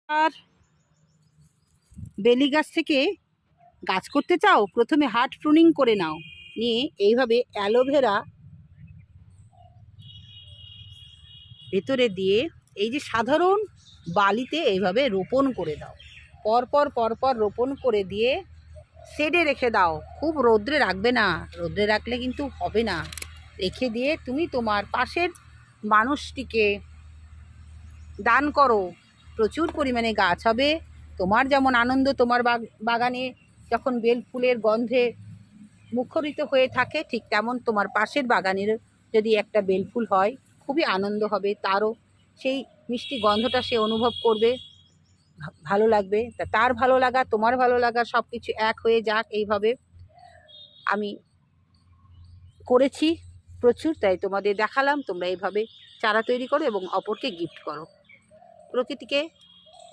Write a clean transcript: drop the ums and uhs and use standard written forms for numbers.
আর বেলি গাছ থেকে গাছ করতে চাও, প্রথমে হার্ড প্রুনিং করে নাও, নিয়ে এইভাবে অ্যালোভেরা ভেতরে দিয়ে এই যে সাধারণ বালিতে এইভাবে রোপণ করে দাও। পরপর পরপর রোপণ করে দিয়ে শেডে রেখে দাও, খুব রোদ্রে রাখবে না, রোদ্রে রাখলে কিন্তু হবে না। রেখে দিয়ে তুমি তোমার পাশের মানুষটিকে দান করো, প্রচুর পরিমাণে গাছ হবে। তোমার যেমন আনন্দ তোমার বাগানে যখন বেল ফুলের গন্ধে মুখরিত হয়ে থাকে, ঠিক তেমন তোমার পাশের বাগানের যদি একটা বেল ফুল হয়, খুবই আনন্দ হবে, তারও সেই মিষ্টি গন্ধটা সে অনুভব করবে, ভালো লাগবে। তা তার ভালো লাগা তোমার ভালো লাগা সব কিছু এক হয়ে যাক। এইভাবে আমি করেছি প্রচুর, তাই তোমাদের দেখালাম। তোমরা এইভাবে চারা তৈরি করো এবং অপরকে গিফট করো। প্রকৃতিকে